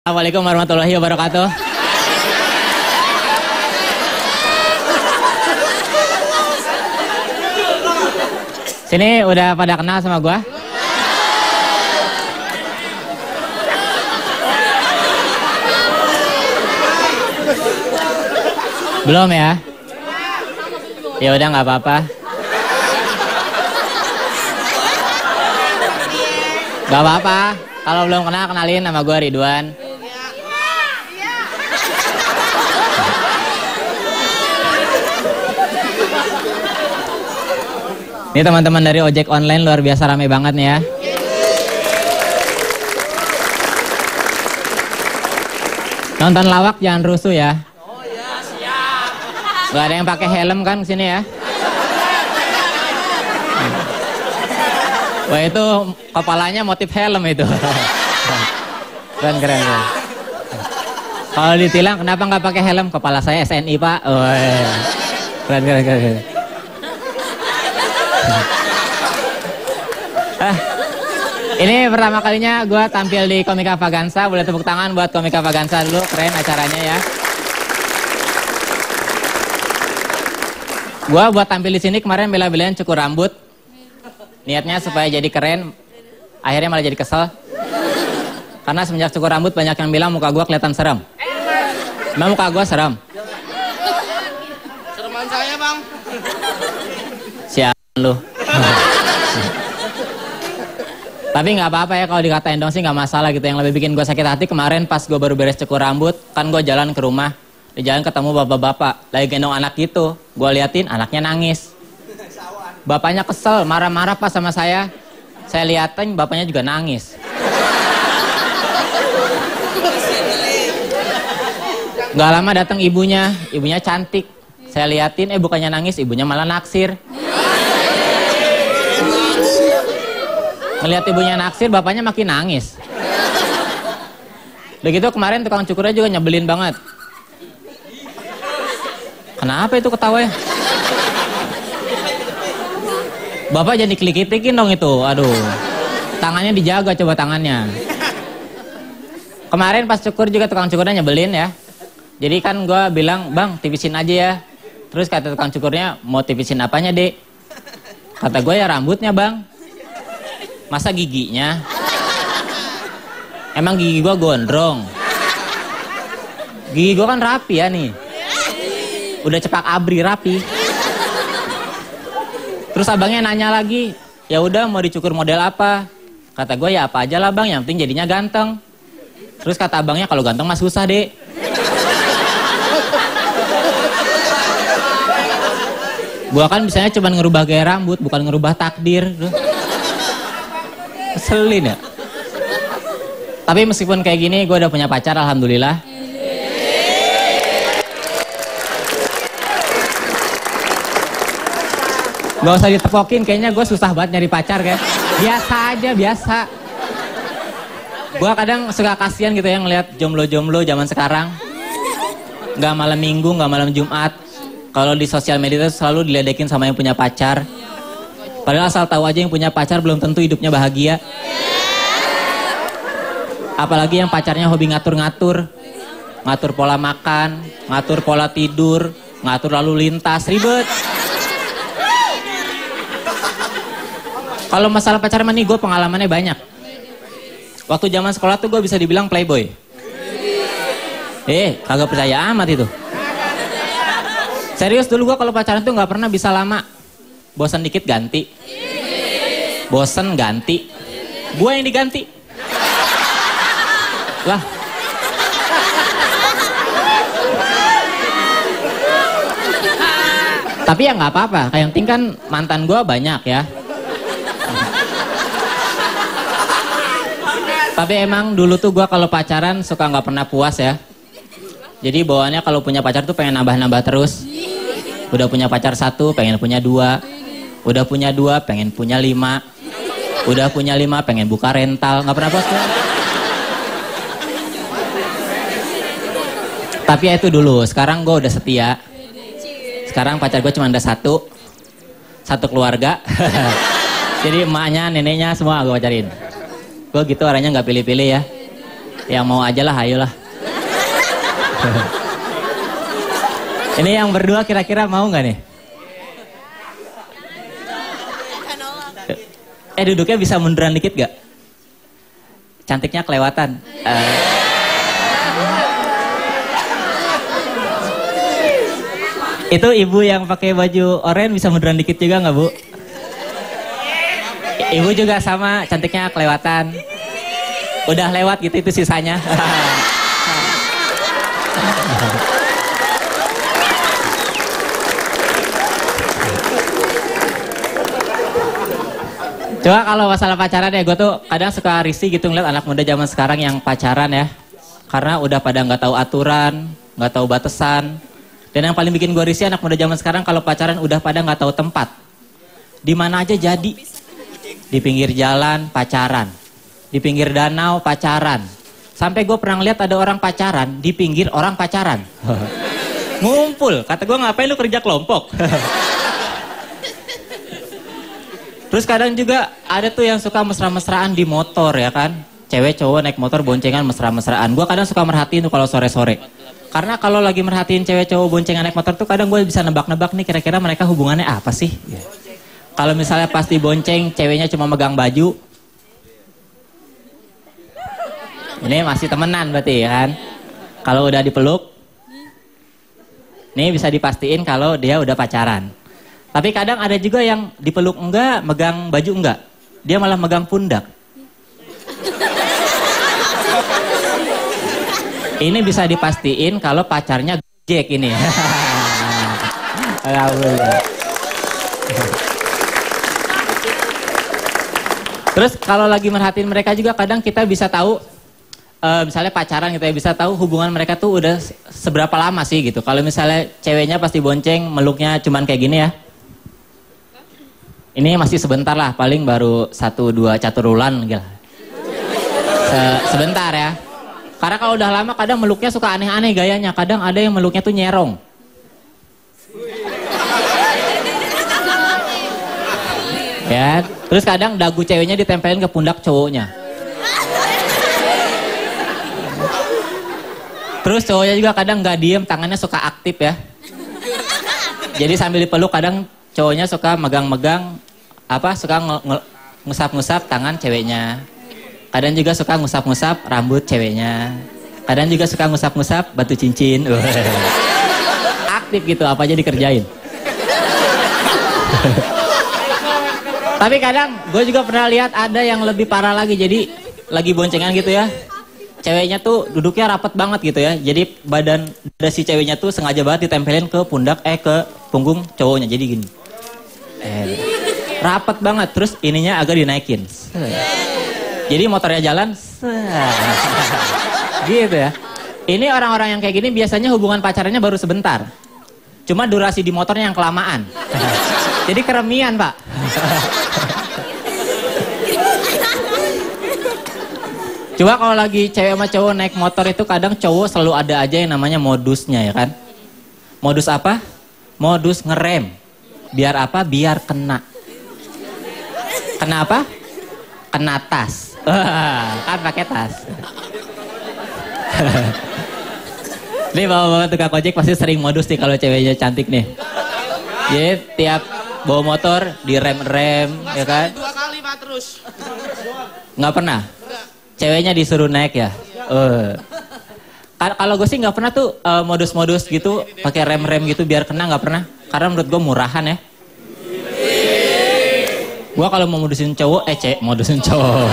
Assalamualaikum warahmatullahi wabarakatuh. Sini udah pada kenal sama gua? Belum ya? Ya udah nggak apa-apa. Nggak apa-apa. Kalau belum kenal kenalin, nama gua Ridwan. Ini teman-teman dari ojek online luar biasa rame banget nih ya. Nonton lawak jangan rusuh ya. Oh ya, siap. Gak ada yang pakai helm kan kesini ya. Wah itu kepalanya motif helm itu. Keren keren. Kalau ditilang kenapa nggak pakai helm? Kepala saya SNI pak. Oh, iya. Keren keren keren. Ini pertama kalinya gue tampil di Komika Vaganza. Boleh tepuk tangan buat Komika Vaganza dulu. Keren acaranya ya. Gue buat tampil di sini kemarin bela-belain cukur rambut. Niatnya supaya jadi keren. Akhirnya malah jadi kesel. Karena semenjak cukur rambut banyak yang bilang muka gue kelihatan serem. Emang muka gue serem? Sereman saya bang. Siap lu. Tapi nggak apa-apa ya kalau dikatain dong sih nggak masalah gitu. Yang lebih bikin gue sakit hati kemarin pas gue baru beres cukur rambut, kan gue jalan ke rumah, di jalan ketemu bapak-bapak lagi gendong anak gitu. Gue liatin anaknya nangis. Bapaknya kesel, marah-marah pas sama saya. Saya liatin bapaknya juga nangis. Gak lama datang ibunya, ibunya cantik. Saya liatin, bukannya nangis, ibunya malah naksir. Ngeliat ibunya naksir, bapaknya makin nangis. Begitu kemarin tukang cukurnya juga nyebelin banget. Kenapa itu ketawanya? Bapak jadi klik-klikin dong itu, aduh. Tangannya dijaga coba tangannya. Kemarin pas cukur juga tukang cukurnya nyebelin ya. Jadi kan gue bilang, bang tipisin aja ya. Terus kata tukang cukurnya, mau tipisin apanya dek? Kata gue ya rambutnya bang. Masa giginya? Emang gigi gua gondrong? Gigi gua kan rapi ya nih. Udah cepak abri rapi. Terus abangnya nanya lagi, ya udah mau dicukur model apa? Kata gua ya apa aja lah bang, yang penting jadinya ganteng. Terus kata abangnya kalau ganteng mah susah dek. Gua kan bisanya cuma ngerubah gaya rambut, bukan ngerubah takdir. Keselin ya. Tapi meskipun kayak gini gue udah punya pacar alhamdulillah. Gak usah ditepokin, kayaknya gue susah banget nyari pacar kayak. Biasa aja, biasa. Gue kadang suka kasihan gitu ya ngeliat jomblo-jomblo zaman sekarang. Gak malam minggu, gak malam Jumat. Kalau di sosial media itu selalu diledekin sama yang punya pacar. Padahal asal tahu aja yang punya pacar belum tentu hidupnya bahagia. Apalagi yang pacarnya hobi ngatur-ngatur. Ngatur pola makan, ngatur pola tidur, ngatur lalu lintas, ribet. Kalau masalah pacaran nih gue pengalamannya banyak. Waktu zaman sekolah tuh gue bisa dibilang playboy. Kagak percaya amat itu. Serius dulu gue kalau pacaran tuh gak pernah bisa lama. Bosan dikit ganti. Bosan ganti. Gue yang diganti. Lah. Tapi ya nggak apa-apa. Yang penting kan mantan gue banyak ya. Tapi emang dulu tuh gue kalau pacaran suka nggak pernah puas ya. Jadi bawaannya kalau punya pacar tuh pengen nambah-nambah terus. Udah punya pacar 1, pengen punya 2. Udah punya 2, pengen punya 5. Udah punya 5, pengen buka rental. Nggak pernah puas kan? Tapi ya itu dulu. Sekarang gue udah setia. Sekarang pacar gue cuma ada 1. Satu keluarga. Jadi emaknya, neneknya semua gue pacarin. Gue gitu orangnya nggak pilih-pilih ya. Yang mau aja lah, ayolah. Ini yang berdua kira-kira mau nggak nih? Duduknya bisa munduran dikit gak? Cantiknya kelewatan. Itu ibu yang pakai baju oranye bisa munduran dikit juga nggak, Bu? Ibu juga sama, cantiknya kelewatan. Udah lewat gitu itu sisanya. Coba kalau masalah pacaran ya, gue tuh kadang suka risih gitu ngeliat anak muda zaman sekarang yang pacaran ya. Karena udah pada nggak tahu aturan, nggak tahu batasan. Dan yang paling bikin gue risih anak muda zaman sekarang kalau pacaran udah pada nggak tahu tempat. Di mana aja jadi. Di pinggir jalan pacaran. Di pinggir danau pacaran. Sampai gue pernah lihat ada orang pacaran di pinggir orang pacaran. Ngumpul, kata gue ngapain lu kerja kelompok. Terus kadang juga ada tuh yang suka mesra-mesraan di motor ya kan. Cewek cowok naik motor boncengan mesra-mesraan. Gue kadang suka merhatiin tuh kalau sore-sore. Karena kalau lagi merhatiin cewek cowok boncengan naik motor tuh kadang gue bisa nebak-nebak nih kira-kira mereka hubungannya apa sih. Kalau misalnya pas dibonceng ceweknya cuma megang baju. Ini masih temenan berarti ya kan. Kalau udah dipeluk. Nih bisa dipastiin kalau dia udah pacaran. Tapi kadang ada juga yang dipeluk enggak, megang baju enggak. Dia malah megang pundak. Ini bisa dipastiin kalau pacarnya gojek ini. Terus kalau lagi merhatiin mereka juga kadang kita bisa tahu, misalnya pacaran kita bisa tahu hubungan mereka tuh udah seberapa lama sih gitu. Kalau misalnya ceweknya pas dibonceng meluknya cuman kayak gini ya. Ini masih sebentar lah, paling baru 1-2 caturulan gitu. Sebentar ya. Karena kalau udah lama kadang meluknya suka aneh-aneh gayanya. Kadang ada yang meluknya tuh nyerong. Ya, terus kadang dagu ceweknya ditempelin ke pundak cowoknya. Terus cowoknya juga kadang nggak diem, tangannya suka aktif ya. Jadi sambil dipeluk kadang cowoknya suka megang-megang suka ngusap-ngusap tangan ceweknya. Kadang juga suka ngusap-ngusap rambut ceweknya. Kadang juga suka ngusap-ngusap batu cincin. Aktif gitu, apa aja dikerjain. Tapi kadang gue juga pernah lihat ada yang lebih parah lagi. Jadi lagi boncengan gitu ya. Ceweknya tuh duduknya rapet banget gitu ya. Jadi badan si ceweknya tuh sengaja banget ditempelin ke pundak ke punggung cowoknya. Jadi gini. Rapet banget. Terus ininya agak dinaikin. Jadi motornya jalan. Gitu ya. Ini orang-orang yang kayak gini biasanya hubungan pacarannya baru sebentar. Cuma durasi di motornya yang kelamaan. Jadi keremian, Pak. Coba kalau lagi cewek sama cowok naik motor itu kadang cowok selalu ada aja yang namanya modusnya ya kan. Modus apa? Modus ngerem. Biar apa? Biar kena. Kenapa? Kena tas. Kan pakai tas. Nih bawa-bawa tukang ojek pasti sering modus nih kalau ceweknya cantik nih. Jadi tiap bawa motor direm-rem ya kan. 2 kali Pak terus. Nggak pernah? Ceweknya disuruh naik ya? Kalau gue sih nggak pernah tuh modus-modus gitu pakai rem-rem gitu biar kena, nggak pernah. Karena menurut gue murahan ya. Gue kalau mau modusin cowok, modusin cowok.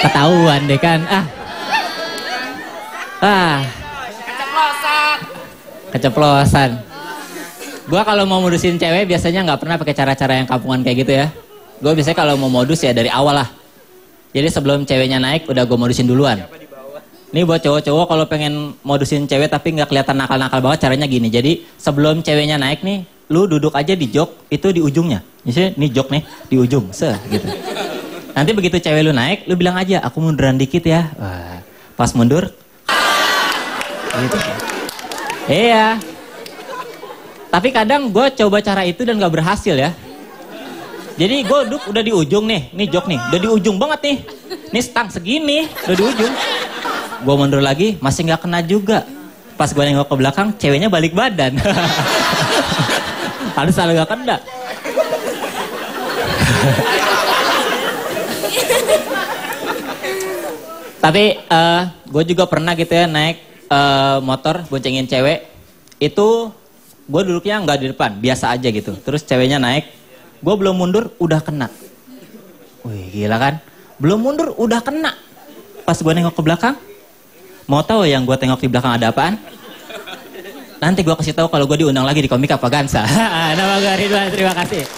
Ketahuan deh kan. Keceplosan. Gue kalau mau modusin cewek biasanya nggak pernah pakai cara-cara yang kampungan kayak gitu ya. Gue biasanya kalau mau modus ya dari awal lah. Jadi sebelum ceweknya naik udah gue modusin duluan. Ini buat cowok-cowok kalau pengen modusin cewek tapi nggak kelihatan nakal-nakal banget caranya gini. Jadi sebelum ceweknya naik nih, lu duduk aja di jok itu di ujungnya. Misalnya nih jok nih di ujung, gitu. Nanti begitu cewek lu naik, lu bilang aja aku munduran dikit ya. Pas mundur, gitu. Iya. Tapi kadang gue coba cara itu dan nggak berhasil ya. Jadi gue duduk udah di ujung nih jok nih, udah di ujung banget nih. Nih stang segini, udah di ujung. Gue mundur lagi, masih nggak kena juga. Pas gue nengok ke belakang, ceweknya balik badan. Harus selalu gak kena. Tapi gue juga pernah gitu ya naik motor boncengin cewek. Itu gue duduknya nggak di depan, biasa aja gitu. Terus ceweknya naik, gue belum mundur udah kena. Wih gila kan? Belum mundur udah kena. Pas gue nengok ke belakang, mau tahu yang gue tengok di belakang ada apaan? Nanti gue kasih tahu kalau gue diundang lagi di Komik Apa Gansa. Nama gue Ridwan, terima kasih.